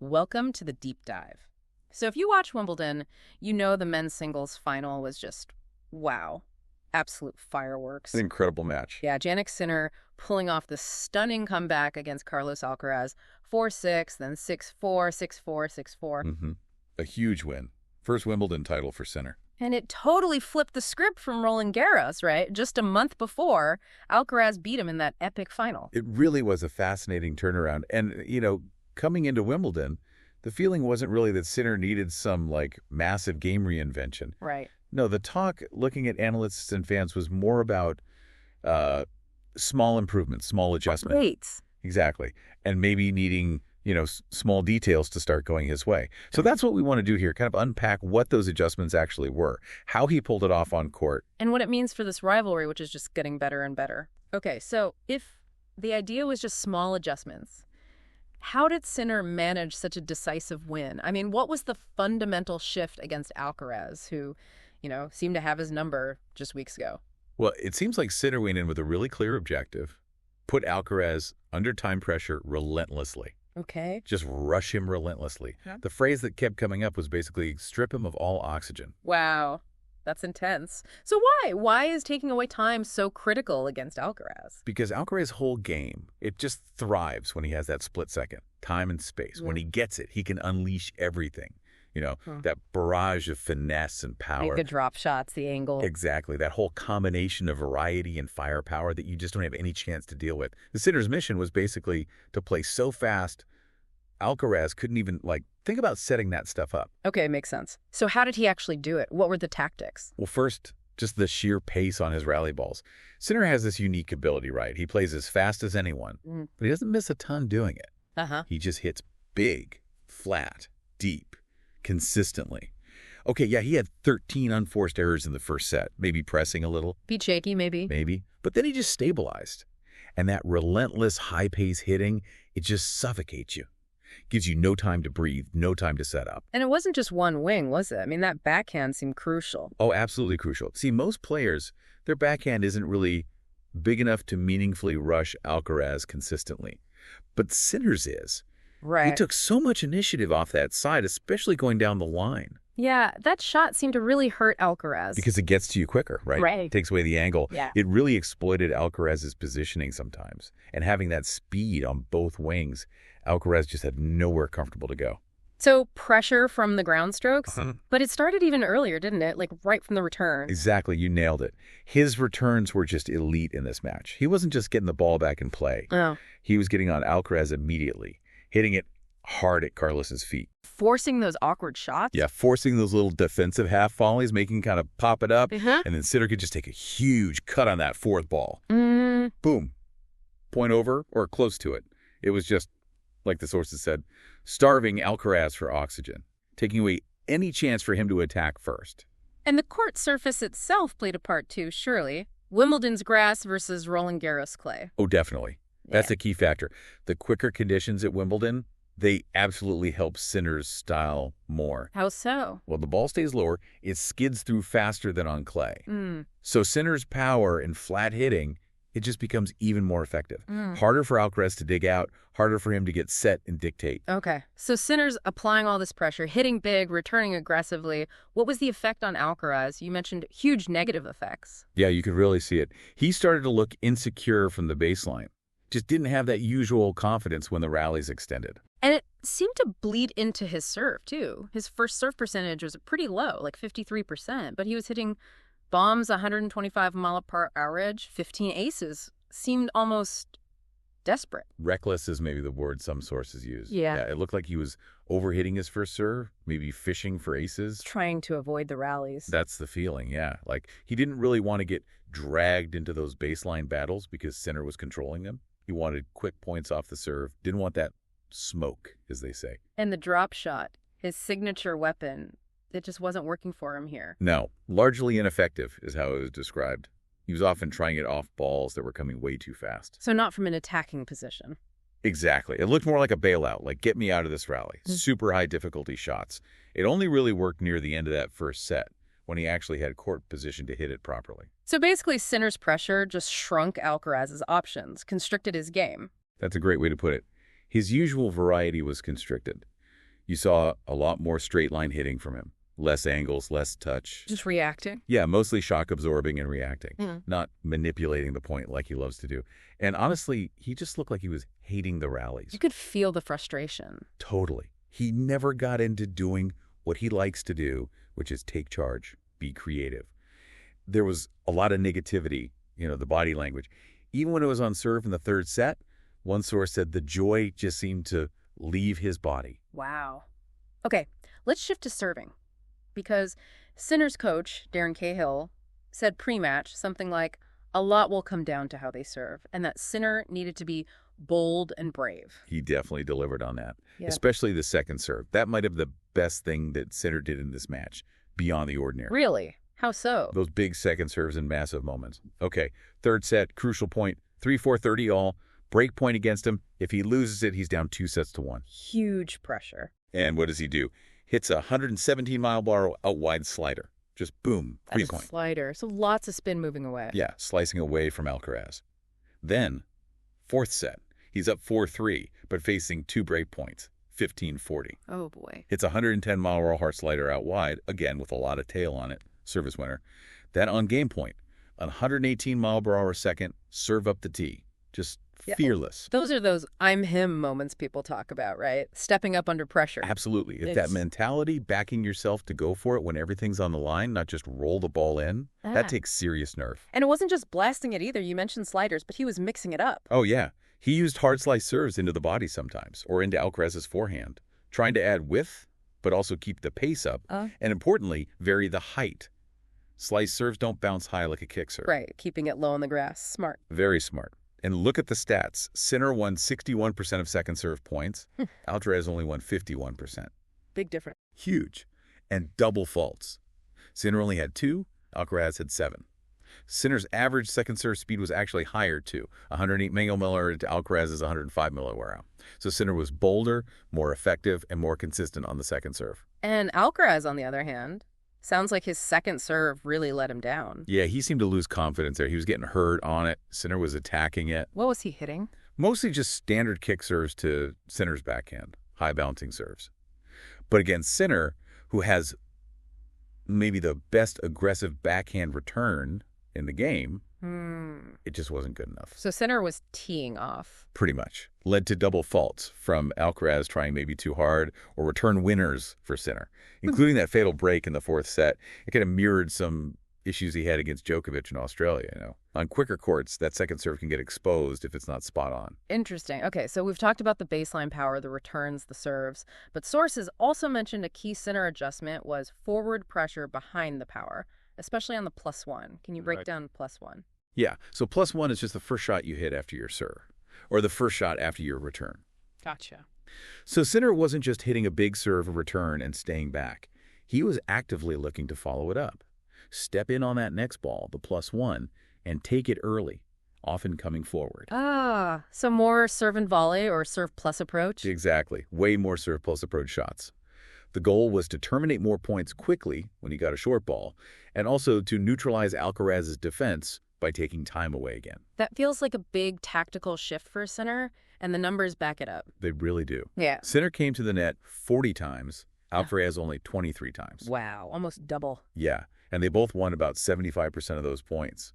Welcome to the deep dive. So if you watch Wimbledon, you know the men's singles final was just, wow, absolute fireworks. An incredible match. Yeah, Jannik Sinner pulling off the stunning comeback against Carlos Alcaraz, 4-6, then 6-4, 6-4, 6-4. A huge win. First Wimbledon title for Sinner. And it totally flipped the script from Roland Garros, right? Just a month before, Alcaraz beat him in that epic final. It really was a fascinating turnaround. And, coming into Wimbledon, the feeling wasn't really that Sinner needed some, massive game reinvention. Right. No, the talk, looking at analysts and fans, was more about small improvements, small adjustments. Great. Exactly. And maybe needing, small details to start going his way. So that's what we want to do here, kind of unpack what those adjustments actually were, how he pulled it off on court. And what it means for this rivalry, which is just getting better and better. Okay, so if the idea was just small adjustments, how did Sinner manage such a decisive win? I mean, what was the fundamental shift against Alcaraz, who, seemed to have his number just weeks ago? Well, it seems like Sinner went in with a really clear objective, put Alcaraz under time pressure relentlessly. Okay. Just rush him relentlessly. Yeah. The phrase that kept coming up was basically strip him of all oxygen. Wow. That's intense. So why? Why is taking away time so critical against Alcaraz? Because Alcaraz's whole game, it just thrives when he has that split second, time and space. Yeah. When he gets it, he can unleash everything. That barrage of finesse and power. Like the drop shots, the angle. Exactly. That whole combination of variety and firepower that you just don't have any chance to deal with. The Sinner's mission was basically to play so fast, Alcaraz couldn't even, think about setting that stuff up. Okay, makes sense. So how did he actually do it? What were the tactics? Well, first, just the sheer pace on his rally balls. Sinner has this unique ability, right? He plays as fast as anyone, but he doesn't miss a ton doing it. He just hits big, flat, deep, consistently. Okay, yeah, he had 13 unforced errors in the first set, maybe pressing a little. Be shaky, maybe. Maybe. But then he just stabilized. And that relentless high-pace hitting, it just suffocates you. Gives you no time to breathe, no time to set up. And it wasn't just one wing, was it? I mean, that backhand seemed crucial. Oh, absolutely crucial. See, most players, their backhand isn't really big enough to meaningfully rush Alcaraz consistently. But Sinner's is. Right. He took so much initiative off that side, especially going down the line. Yeah, that shot seemed to really hurt Alcaraz. Because it gets to you quicker, right? Right. It takes away the angle. Yeah. It really exploited Alcaraz's positioning sometimes. And having that speed on both wings, Alcaraz just had nowhere comfortable to go. So pressure from the ground strokes? But it started even earlier, didn't it? Right from the return. Exactly. You nailed it. His returns were just elite in this match. He wasn't just getting the ball back in play. Oh. He was getting on Alcaraz immediately, hitting it hard at Carlos's feet. Forcing those awkward shots? Yeah, forcing those little defensive half volleys, making kind of pop it up, and then Sinner could just take a huge cut on that fourth ball. Boom. Point over or close to it. It was just, like the sources said, starving Alcaraz for oxygen, taking away any chance for him to attack first. And the court surface itself played a part too, surely. Wimbledon's grass versus Roland Garros clay. Oh, definitely. That's a key factor. The quicker conditions at Wimbledon, they absolutely help Sinner's style more. How so? Well, the ball stays lower. It skids through faster than on clay. So Sinner's power and flat hitting, it just becomes even more effective. Harder for Alcaraz to dig out, harder for him to get set and dictate. Okay. So Sinner's applying all this pressure, hitting big, returning aggressively. What was the effect on Alcaraz? You mentioned huge negative effects. Yeah, you could really see it. He started to look insecure from the baseline. Just didn't have that usual confidence when the rallies extended. And it seemed to bleed into his serve, too. His first serve percentage was pretty low, like 53%, but he was hitting bombs 125 mile per hour, 15 aces. Seemed almost desperate. Reckless is maybe the word some sources use. Yeah. It looked like he was overhitting his first serve, maybe fishing for aces. Trying to avoid the rallies. That's the feeling, yeah. Like, he didn't really want to get dragged into those baseline battles because Sinner was controlling them. He wanted quick points off the serve, didn't want that smoke, as they say. And the drop shot, his signature weapon, it just wasn't working for him here. No, largely ineffective is how it was described. He was often trying it off balls that were coming way too fast. So not from an attacking position. Exactly. It looked more like a bailout, like get me out of this rally. Super high difficulty shots. It only really worked near the end of that first set, when he actually had court position to hit it properly. So basically, Sinner's pressure just shrunk Alcaraz's options, constricted his game. That's a great way to put it. His usual variety was constricted. You saw a lot more straight line hitting from him. Less angles, less touch. Just reacting? Yeah, mostly shock absorbing and reacting, Mm. not manipulating the point like he loves to do. And honestly, he just looked like he was hating the rallies. You could feel the frustration. Totally. He never got into doing what he likes to do, which is take charge, be creative. There was a lot of negativity, the body language. Even when it was on serve in the third set, one source said the joy just seemed to leave his body. Wow. Okay, let's shift to serving. Because Sinner's coach, Darren Cahill, said pre-match something like, a lot will come down to how they serve, and that Sinner needed to be bold and brave. He definitely delivered on that, Yeah. especially the second serve. That might have been the best thing that Sinner did in this match, beyond the ordinary. Really? How so? Those big second serves in massive moments. Okay, third set, crucial point, 3-4-30 all, break point against him. If he loses it, he's down 2-1. Huge pressure. And what does he do? Hits a 117-mile-per-hour out-wide slider. Just boom, That's a three-point. slider, so lots of spin moving away. Yeah, slicing away from Alcaraz. Then, fourth set. He's up 4-3, but facing 2 break points, 15-40. Oh, boy. Hits a 110-mile-per-hour hard slider out wide, again with a lot of tail on it, service winner. Then on game point, a 118-mile-per-hour second, serve up the tee. Just fearless. Those are those I'm him moments people talk about, right? Stepping up under pressure. Absolutely. If that mentality, backing yourself to go for it when everything's on the line, not just roll the ball in, that takes serious nerve. And it wasn't just blasting it either. You mentioned sliders, but he was mixing it up. Oh, yeah. He used hard slice serves into the body sometimes, or into Alcaraz's forehand, trying to add width, but also keep the pace up, and importantly, vary the height. Slice serves don't bounce high like a kick serve. Right, keeping it low on the grass. Smart. Very smart. And look at the stats. Sinner won 61% of second serve points. Alcaraz only won 51%. Big difference. Huge. And double faults. Sinner only had 2, Alcaraz had 7. Sinner's average second serve speed was actually higher too, 108 millimolar to Alcaraz's 105 millimolar. So Sinner was bolder, more effective, and more consistent on the second serve. And Alcaraz, on the other hand, sounds like his second serve really let him down. Yeah, he seemed to lose confidence there. He was getting hurt on it. Sinner was attacking it. What was he hitting? Mostly just standard kick serves to Sinner's backhand, high bouncing serves. But against Sinner, who has maybe the best aggressive backhand return in the game, it just wasn't good enough. So Sinner was teeing off. Pretty much. Led to double faults from Alcaraz trying maybe too hard, or return winners for Sinner, including that fatal break in the fourth set. It kind of mirrored some issues he had against Djokovic in Australia, On quicker courts, that second serve can get exposed if it's not spot on. Interesting. Okay, so we've talked about the baseline power, the returns, the serves, but sources also mentioned a key Sinner adjustment was forward pressure behind the power, especially on the +1. Can you break down +1? Yeah, so +1 is just the first shot you hit after your serve, or the first shot after your return. Gotcha. So Sinner wasn't just hitting a big serve of return and staying back. He was actively looking to follow it up. Step in on that next ball, the +1, and take it early, often coming forward. So more serve and volley or serve plus approach? Exactly. Way more serve plus approach shots. The goal was to terminate more points quickly when he got a short ball, and also to neutralize Alcaraz's defense by taking time away again. That feels like a big tactical shift for Sinner, and the numbers back it up. They really do. Yeah. Sinner came to the net 40 times, Alcaraz only 23 times. Wow, almost double. Yeah, and they both won about 75% of those points.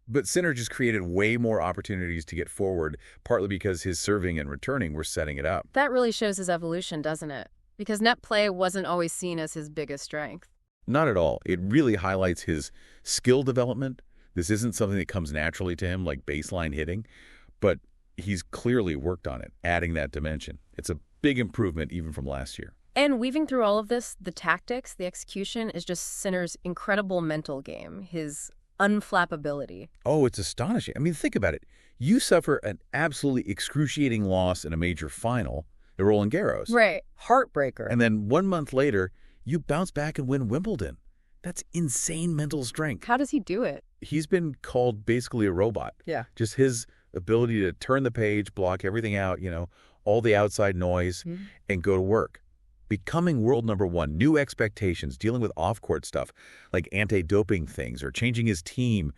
But Sinner just created way more opportunities to get forward, partly because his serving and returning were setting it up. That really shows his evolution, doesn't it? Because net play wasn't always seen as his biggest strength. Not at all. It really highlights his skill development. This isn't something that comes naturally to him like baseline hitting, but he's clearly worked on it, adding that dimension. It's a big improvement even from last year. And weaving through all of this, the tactics, the execution is just Sinner's incredible mental game, his unflappability. Oh, it's astonishing. I mean, think about it. You suffer an absolutely excruciating loss in a major final at Roland Garros. Right. Heartbreaker. And then 1 month later, you bounce back and win Wimbledon. That's insane mental strength. How does he do it? He's been called basically a robot. Yeah. Just his ability to turn the page, block everything out, all the outside noise, and go to work. Becoming world #1, new expectations, dealing with off-court stuff like anti-doping things or changing his team.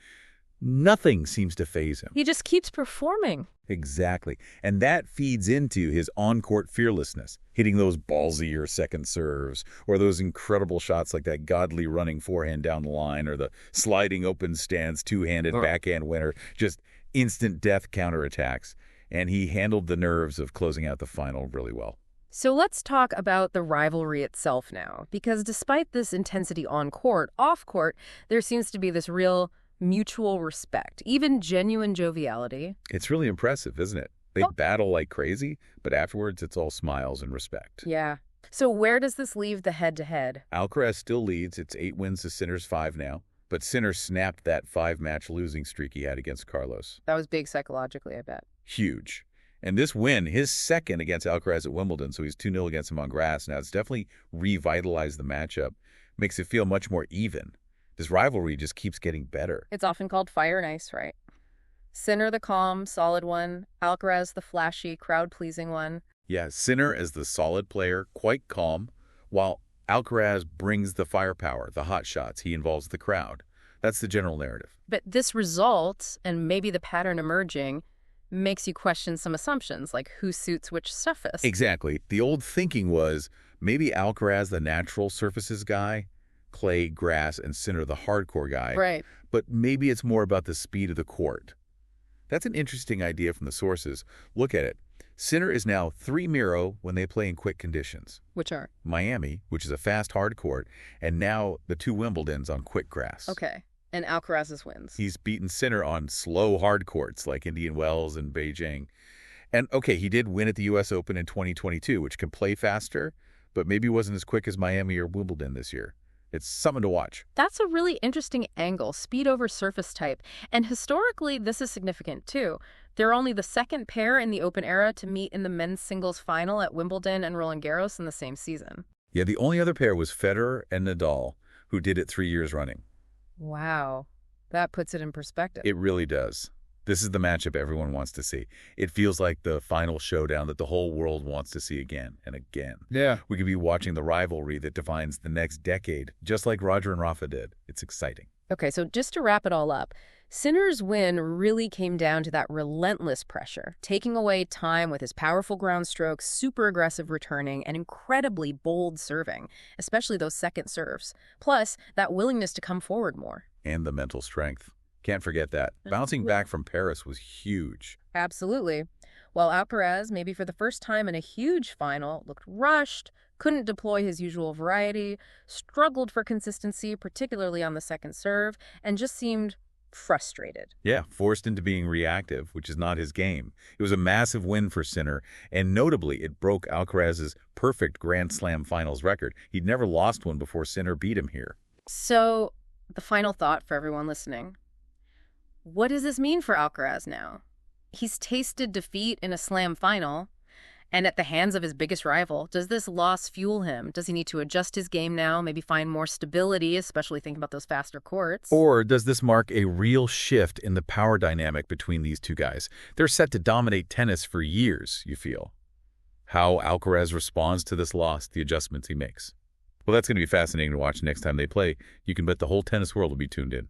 Nothing seems to faze him. He just keeps performing. Exactly. And that feeds into his on-court fearlessness, hitting those ballsier second serves, or those incredible shots like that godly running forehand down the line, or the sliding open stance two-handed backhand winner, just instant death counterattacks. And he handled the nerves of closing out the final really well. So let's talk about the rivalry itself now, because despite this intensity on court, off court, there seems to be this real mutual respect, even genuine joviality. It's really impressive, isn't it? They battle like crazy, but afterwards it's all smiles and respect. Yeah. So where does this leave the head-to-head? Alcaraz still leads. It's 8 wins to Sinner's 5 now. But Sinner snapped that 5-match losing streak he had against Carlos. That was big psychologically, I bet. Huge. And this win, his second against Alcaraz at Wimbledon, so he's 2-0 against him on grass now. It's definitely revitalized the matchup, makes it feel much more even. This rivalry just keeps getting better. It's often called fire and ice, right? Sinner the calm, solid one. Alcaraz the flashy, crowd-pleasing one. Yeah, Sinner as the solid player, quite calm, while Alcaraz brings the firepower, the hot shots. He involves the crowd. That's the general narrative. But this result, and maybe the pattern emerging, makes you question some assumptions, like who suits which surface. Exactly. The old thinking was maybe Alcaraz, the natural surfaces guy, clay, grass, and Sinner, the hardcore guy. Right. But maybe it's more about the speed of the court. That's an interesting idea from the sources. Look at it. Sinner is now 3-0 when they play in quick conditions. Which are? Miami, which is a fast hard court, and now the 2 Wimbledons on quick grass. Okay. And Alcaraz's wins. He's beaten Sinner on slow hard courts like Indian Wells and Beijing. And okay, he did win at the U.S. Open in 2022, which can play faster, but maybe wasn't as quick as Miami or Wimbledon this year. It's something to watch. That's a really interesting angle, speed over surface type. And historically, this is significant too. They're only the second pair in the Open era to meet in the men's singles final at Wimbledon and Roland Garros in the same season. Yeah, the only other pair was Federer and Nadal, who did it 3 years running. Wow. That puts it in perspective. It really does. This is the matchup everyone wants to see. It feels like the final showdown that the whole world wants to see again and again. Yeah. We could be watching the rivalry that defines the next decade, just like Roger and Rafa did. It's exciting. Okay, so just to wrap it all up, Sinner's win really came down to that relentless pressure, taking away time with his powerful ground strokes, super aggressive returning, and incredibly bold serving, especially those second serves. Plus, that willingness to come forward more. And the mental strength. Can't forget that. Bouncing back from Paris was huge. Absolutely. While Alcaraz, maybe for the first time in a huge final, looked rushed, couldn't deploy his usual variety, struggled for consistency, particularly on the second serve, and just seemed frustrated. Yeah, forced into being reactive, which is not his game. It was a massive win for Sinner, and notably, it broke Alcaraz's perfect Grand Slam finals record. He'd never lost one before Sinner beat him here. So, the final thought for everyone listening. What does this mean for Alcaraz now? He's tasted defeat in a slam final, and at the hands of his biggest rival. Does this loss fuel him? Does he need to adjust his game now, maybe find more stability, especially thinking about those faster courts? Or does this mark a real shift in the power dynamic between these two guys? They're set to dominate tennis for years, you feel. How Alcaraz responds to this loss, the adjustments he makes. Well, that's going to be fascinating to watch next time they play. You can bet the whole tennis world will be tuned in.